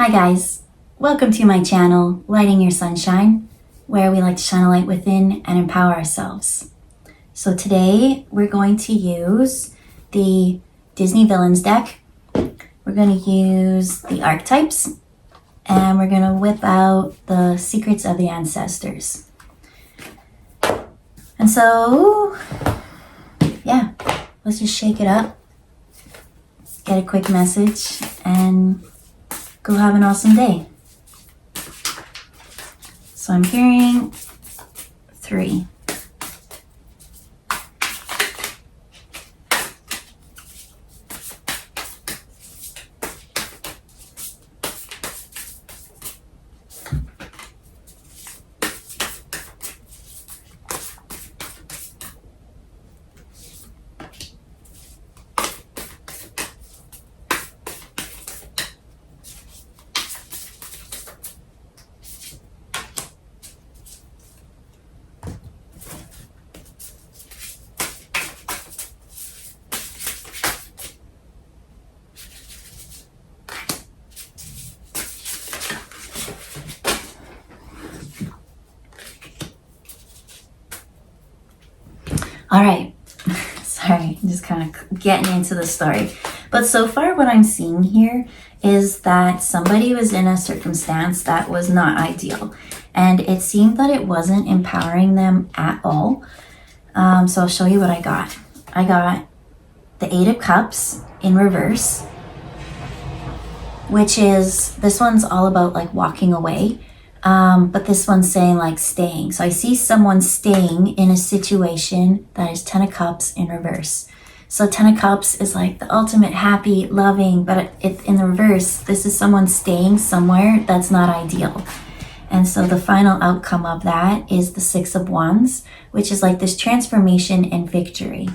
Hi guys, welcome to my channel, Lighting Your Sunshine, where we like to shine a light within and empower ourselves. So today we're going to use the Disney Villains deck. We're going to use the archetypes, and we're going to whip out the secrets of the ancestors. And so, yeah, let's just shake it up, get a quick message, and go have an awesome day. So I'm hearing 3. All right, sorry, I'm just kind of getting into the story. But so far what I'm seeing here is that somebody was in a circumstance that was not ideal. And it seemed that it wasn't empowering them at all. So I'll show you what I got. I got the 8 of Cups in reverse, which is, this one's all about like walking away. But this one's saying like staying. So I see someone staying in a situation that is 10 of Cups in reverse. So 10 of Cups is like the ultimate happy, loving, but in the reverse, this is someone staying somewhere that's not ideal. And so the final outcome of that is the 6 of Wands, which is like this transformation and victory.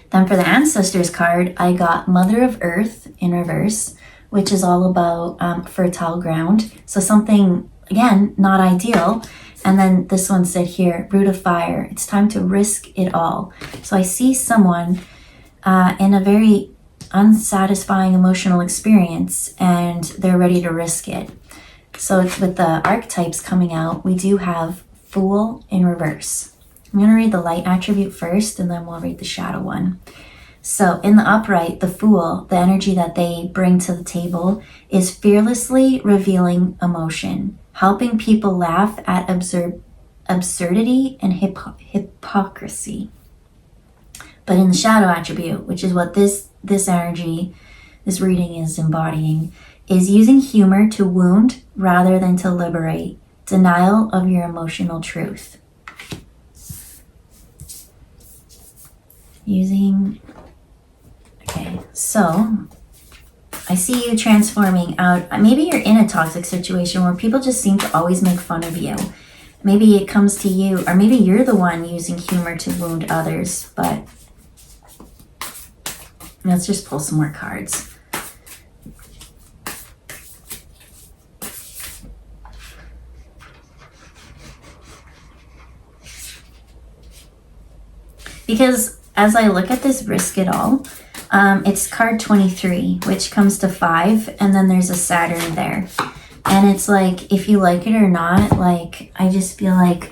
Then for the Ancestors card, I got Mother of Earth in reverse, which is all about fertile ground. So something, again, not ideal. And then this one said here, Root of Fire. It's time to risk it all. So I see someone in a very unsatisfying emotional experience, and they're ready to risk it. So with the archetypes coming out, we do have Fool in reverse. I'm going to read the light attribute first, and then we'll read the shadow one. So in the upright, the Fool, the energy that they bring to the table is fearlessly revealing emotion, helping people laugh at absurdity and hypocrisy. But in the shadow attribute, which is what this energy, this reading is embodying, is using humor to wound rather than to liberate, denial of your emotional truth. Okay, so I see you transforming out. Maybe you're in a toxic situation where people just seem to always make fun of you. Maybe it comes to you, or maybe you're the one using humor to wound others, but let's just pull some more cards. Because as I look at this risk it all, it's card 23, which comes to 5, and then there's a Saturn there. And it's like, if you like it or not, like, I just feel like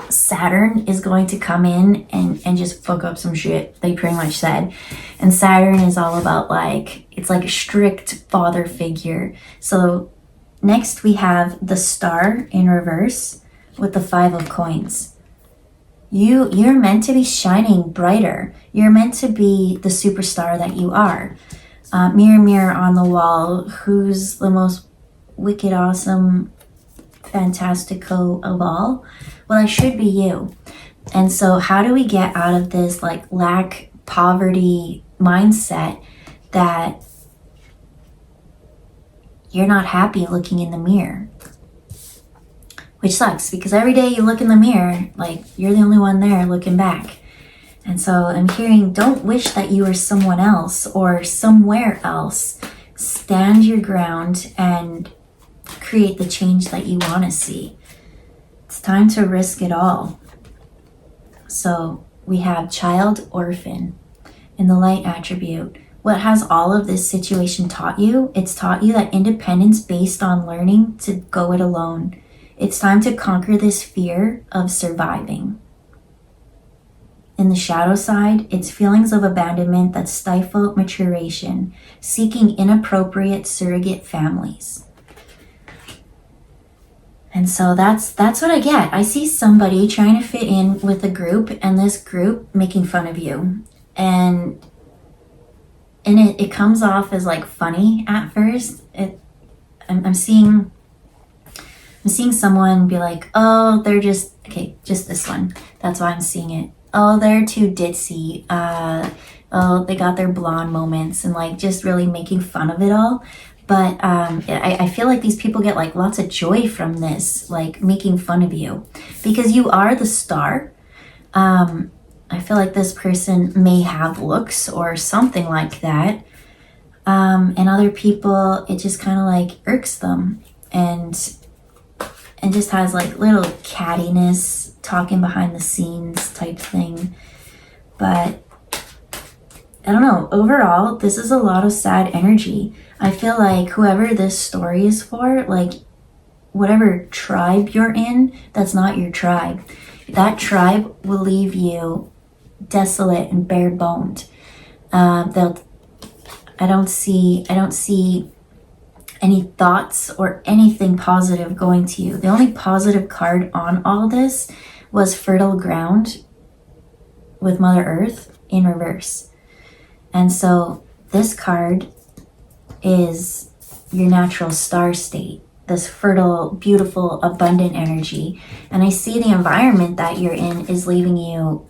Saturn is going to come in and just fuck up some shit, they pretty much said. And Saturn is all about like, it's like a strict father figure. So next we have the Star in reverse with the 5 of Coins. You're meant to be shining brighter. You're meant to be the superstar that you are. Mirror, mirror on the wall, who's the most wicked, awesome, fantastico of all? Well, it should be you. And so how do we get out of this like lack, poverty mindset that you're not happy looking in the mirror? Which sucks, because every day you look in the mirror, like, you're the only one there looking back. And so I'm hearing, don't wish that you were someone else or somewhere else. Stand your ground and create the change that you want to see. It's time to risk it all. So we have Child, Orphan in the light attribute, what has all of this situation taught you? It's taught you that independence based on learning to go it alone. It's time to conquer this fear of surviving. In the shadow side, it's feelings of abandonment that stifle maturation, seeking inappropriate surrogate families. And so that's what I get. I see somebody trying to fit in with a group, and this group making fun of you. And it comes off as like funny at first. I'm seeing someone be like, oh, they're just this one. That's why I'm seeing it. Oh, they're too ditzy. Oh, they got their blonde moments, and like just really making fun of it all. But I feel like these people get like lots of joy from this, like making fun of you, because you are the star. I feel like this person may have looks or something like that. And other people, it just kind of like irks them and just has like little cattiness, talking behind the scenes type thing. But I don't know, overall, this is a lot of sad energy. I feel like whoever this story is for, like whatever tribe you're in, that's not your tribe. That tribe will leave you desolate and bare boned. I don't see any thoughts or anything positive going to you. The only positive card on all this was fertile ground with Mother Earth in reverse. And so this card is your natural star state, this fertile, beautiful, abundant energy. And I see the environment that you're in is leaving you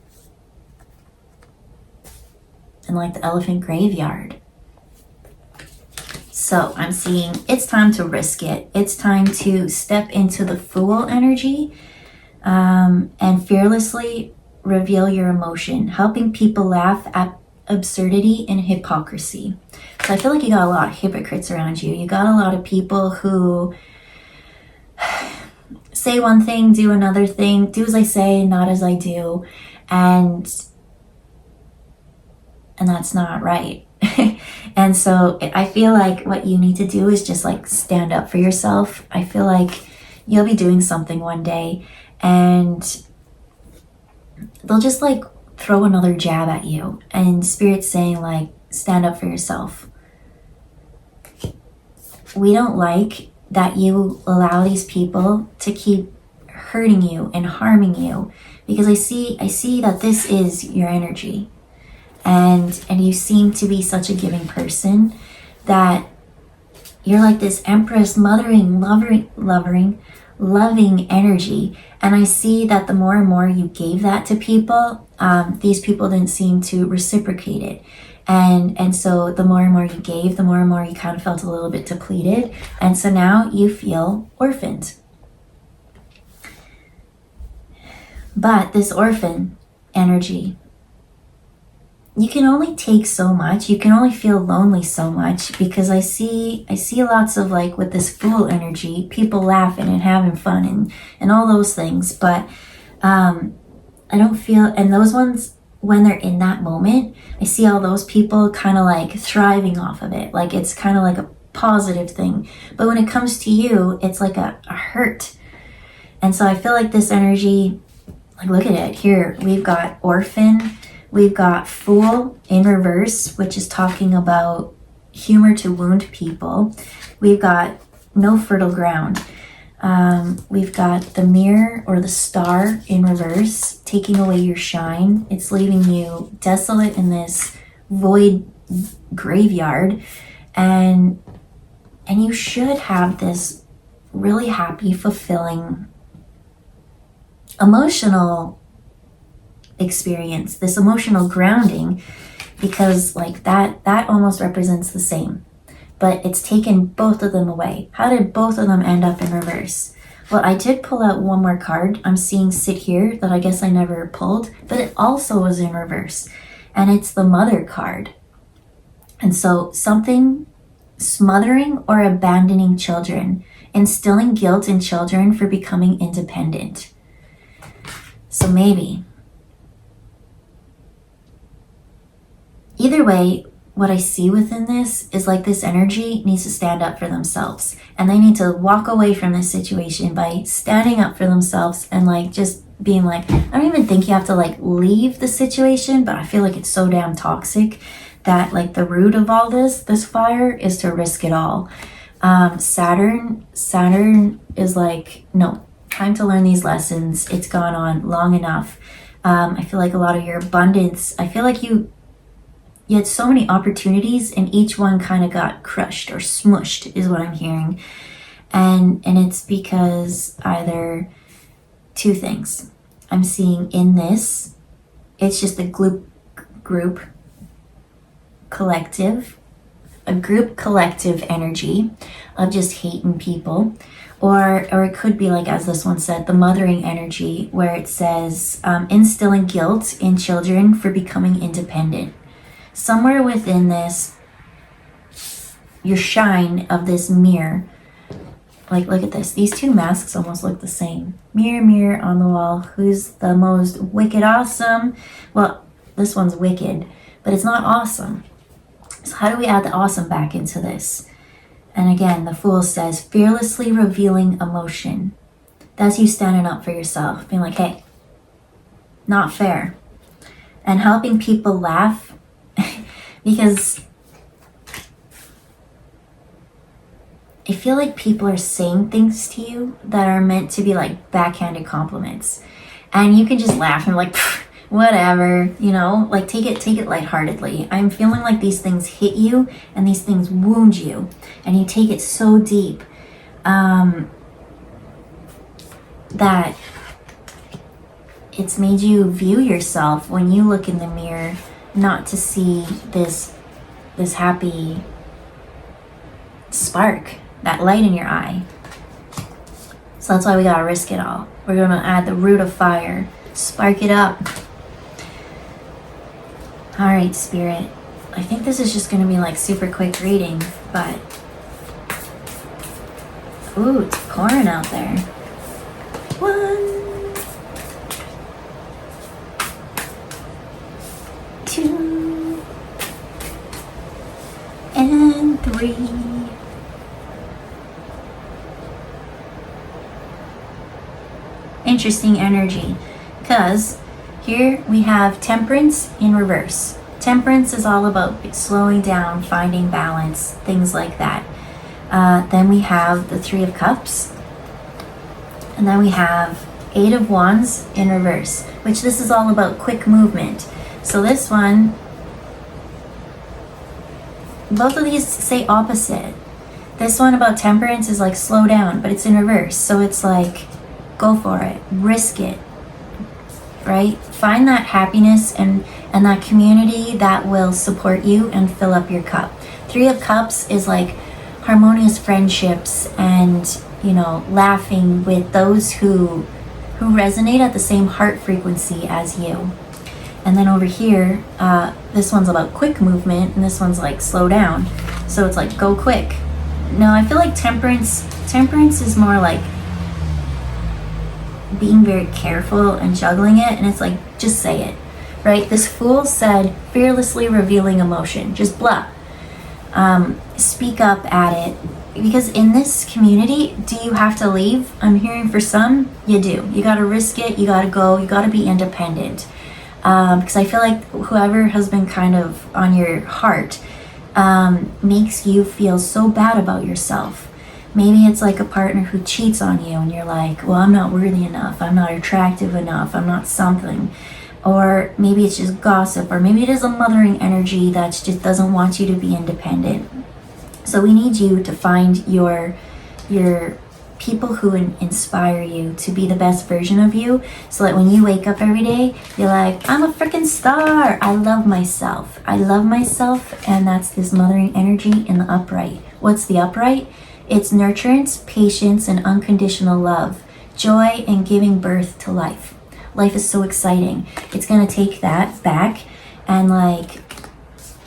in like the elephant graveyard. So I'm seeing it's time to risk it. It's time to step into the Fool energy and fearlessly reveal your emotion, helping people laugh at absurdity and hypocrisy. So I feel like you got a lot of hypocrites around you. You got a lot of people who say one thing, do another thing, do as I say, not as I do, and that's not right. And so I feel like what you need to do is just like stand up for yourself. I feel like you'll be doing something one day and they'll just like throw another jab at you, and Spirit's saying like, stand up for yourself. We don't like that you allow these people to keep hurting you and harming you, because I see that this is your energy. And you seem to be such a giving person that you're like this empress, mothering, loving energy. And I see that the more and more you gave that to people, these people didn't seem to reciprocate it. And so the more and more you gave, the more and more you kind of felt a little bit depleted. And so now you feel orphaned. But this orphan energy, you can only take so much. You can only feel lonely so much, because I see lots of like with this Fool energy, people laughing and having fun and all those things. But I don't feel, and those ones, when they're in that moment, I see all those people kind of like thriving off of it. Like it's kind of like a positive thing. But when it comes to you, it's like a hurt. And so I feel like this energy, like look at it here. We've got orphan. We've got Fool in reverse, which is talking about humor to wound people. We've got no fertile ground. We've got the mirror or the star in reverse, taking away your shine. It's leaving you desolate in this void graveyard. And you should have this really happy, fulfilling, emotional experience, this emotional grounding, because like that almost represents the same, but it's taken both of them away. How did both of them end up in reverse? Well, I did pull out one more card I'm seeing sit here that I guess I never pulled, but it also was in reverse, and it's the Mother card. And so something smothering or abandoning children, instilling guilt in children for becoming independent. So maybe either way, what I see within this is like this energy needs to stand up for themselves, and they need to walk away from this situation by standing up for themselves and like just being like, I don't even think you have to like leave the situation, but I feel like it's so damn toxic that like the root of all this fire is to risk it all. Saturn is like, no, time to learn these lessons. It's gone on long enough. I feel like a lot of your abundance, I feel like you had so many opportunities and each one kind of got crushed or smushed is what I'm hearing. And it's because either two things. I'm seeing in this, it's just a group collective energy of just hating people. Or it could be like, as this one said, the mothering energy, where it says instilling guilt in children for becoming independent. Somewhere within this, your shine of this mirror, like look at this, these two masks almost look the same. Mirror, mirror on the wall, who's the most wicked awesome? Well, this one's wicked, but it's not awesome. So how do we add the awesome back into this? And again, the Fool says, fearlessly revealing emotion. That's you standing up for yourself, being like, hey, not fair. And helping people laugh because I feel like people are saying things to you that are meant to be like backhanded compliments. And you can just laugh and like, whatever, you know, like take it lightheartedly. I'm feeling like these things hit you and these things wound you and you take it so deep that it's made you view yourself when you look in the mirror not to see this happy spark, that light in your eye. So that's why we gotta risk it all. We're gonna add the root of fire, spark it up. All right, Spirit. I think this is just going to be like super quick reading, but ooh, it's pouring out there. 1, 2, and 3. Interesting energy, because here we have Temperance in reverse. Temperance is all about slowing down, finding balance, things like that. Then we have the 3 of Cups. And then we have 8 of Wands in reverse, which this is all about quick movement. So this one, both of these say opposite. This one about Temperance is like slow down, but it's in reverse. So it's like, go for it, risk it. Right? Find that happiness and that community that will support you and fill up your cup. 3 of Cups is like harmonious friendships and, you know, laughing with those who resonate at the same heart frequency as you. And then over here, this one's about quick movement and this one's like slow down. So it's like go quick. No, I feel like temperance is more like being very careful and juggling it, and it's like, just say it, right? This Fool said, fearlessly revealing emotion, just blah. Speak up at it, because in this community, do you have to leave? I'm hearing for some, you do. You gotta risk it, you gotta go, you gotta be independent. Because I feel like whoever has been kind of on your heart makes you feel so bad about yourself. Maybe it's like a partner who cheats on you and you're like, well, I'm not worthy enough, I'm not attractive enough, I'm not something. Or maybe it's just gossip, or maybe it is a mothering energy that just doesn't want you to be independent. So we need you to find your people who inspire you to be the best version of you, so that when you wake up every day, you're like, I'm a freaking star. I love myself. And that's this mothering energy in the upright. What's the upright? It's nurturance, patience, and unconditional love, joy, and giving birth to life. Life is so exciting. It's gonna take that back, and like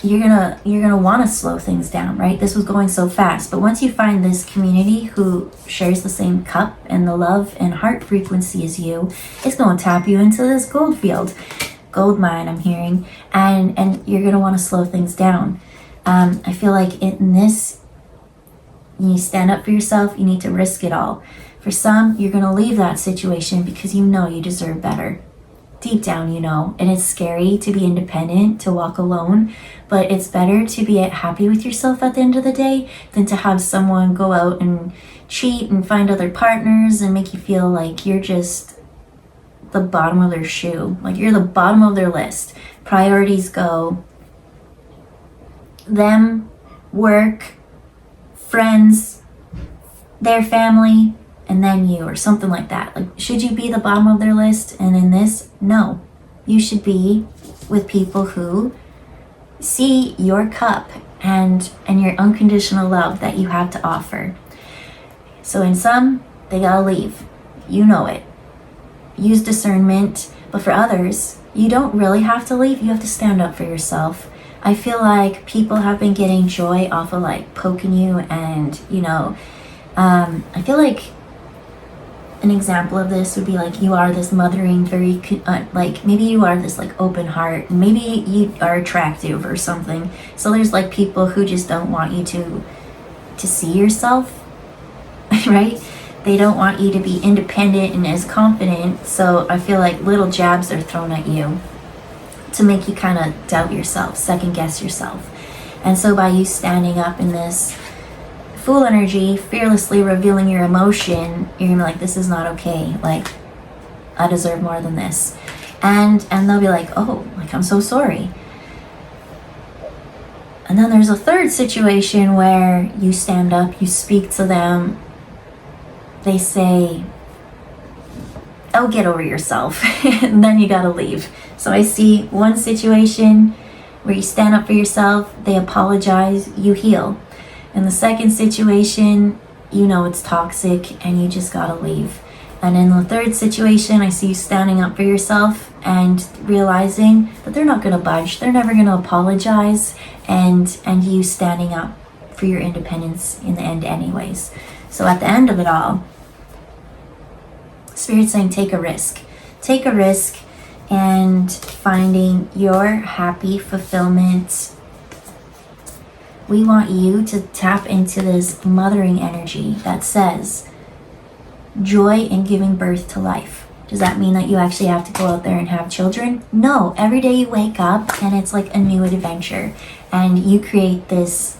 you're gonna want to slow things down, right? This was going so fast, but once you find this community who shares the same cup and the love and heart frequency as you, it's gonna tap you into this gold field, gold mine. I'm hearing, and you're gonna want to slow things down. I feel like in this, you stand up for yourself, you need to risk it all. For some, you're going to leave that situation because you know you deserve better. Deep down, you know, and it's scary to be independent, to walk alone, but it's better to be happy with yourself at the end of the day than to have someone go out and cheat and find other partners and make you feel like you're just the bottom of their shoe, like you're the bottom of their list. Priorities go them, work, friends, their family, and then you, or something like that. Like, should you be the bottom of their list? And in this, no. You should be with people who see your cup and your unconditional love that you have to offer. So in some, they gotta leave. You know it. Use discernment. But for others, you don't really have to leave. You have to stand up for yourself. I feel like people have been getting joy off of like poking you, and I feel like an example of this would be like you are this mothering, very like maybe you are this like open heart, and maybe you are attractive or something. So there's like people who just don't want you to see yourself, right? They don't want you to be independent and as confident. So I feel like little jabs are thrown at you to make you kind of doubt yourself, second guess yourself. And so by you standing up in this Fool energy, fearlessly revealing your emotion, you're gonna be like, this is not okay. Like, I deserve more than this. And they'll be like, oh, like, I'm so sorry. And then there's a third situation where you stand up, you speak to them, they say, oh, get over yourself, and then you gotta leave. So I see one situation where you stand up for yourself, they apologize, you heal. In the second situation, you know it's toxic and you just gotta leave. And in the third situation, I see you standing up for yourself and realizing that they're not gonna budge, they're never gonna apologize, and you standing up for your independence in the end anyways. So at the end of it all, Spirit's saying take a risk. Take a risk and finding your happy fulfillment. We want you to tap into this mothering energy that says joy in giving birth to life. Does that mean that you actually have to go out there and have children? No, every day you wake up and it's like a new adventure, and you create this,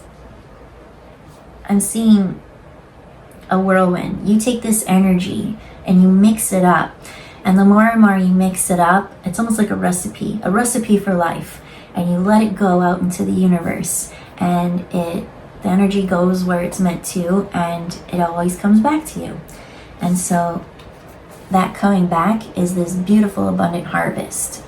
I'm seeing a whirlwind. You take this energy and you mix it up, and the more and more you mix it up, it's almost like a recipe for life, and you let it go out into the universe, and the energy goes where it's meant to, and it always comes back to you. And so that coming back is this beautiful abundant harvest.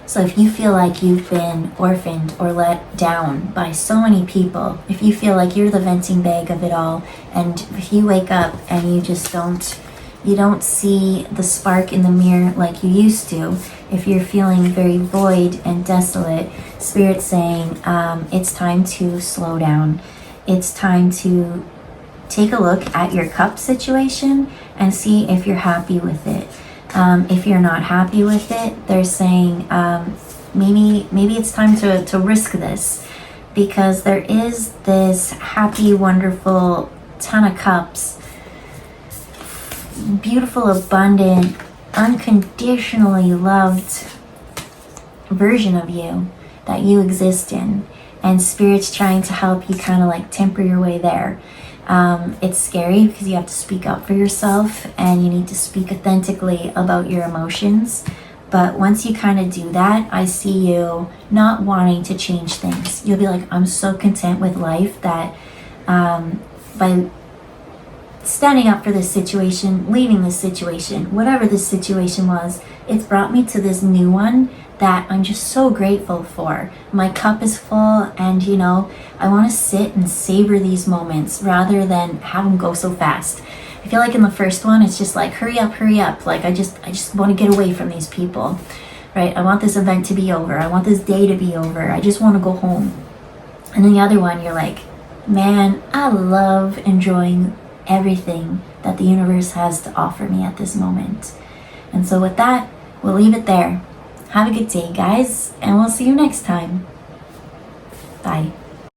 So if you feel like you've been orphaned or let down by so many people, if you feel like you're the venting bag of it all, and if you wake up and you just don't see the spark in the mirror like you used to, if you're feeling very void and desolate, Spirit's saying it's time to slow down. It's time to take a look at your cup situation and see if you're happy with it. If you're not happy with it, they're saying maybe it's time to risk this, because there is this happy, wonderful Ten of Cups, beautiful, abundant, unconditionally loved version of you that you exist in, and Spirit's trying to help you kind of like temper your way there. It's scary because you have to speak up for yourself and you need to speak authentically about your emotions. But once you kind of do that, I see you not wanting to change things. You'll be like, I'm so content with life that by standing up for this situation, leaving this situation, whatever this situation was, it's brought me to this new one that I'm just so grateful for. My cup is full, and I want to sit and savor these moments rather than have them go so fast. I feel like in the first one, it's just like, hurry up. Like I just want to get away from these people, right? I want this event to be over. I want this day to be over. I just want to go home. And then the other one, you're like, man, I love enjoying everything that the universe has to offer me at this moment. And so with that, we'll leave it there. Have a good day, guys, and we'll see you next time. Bye.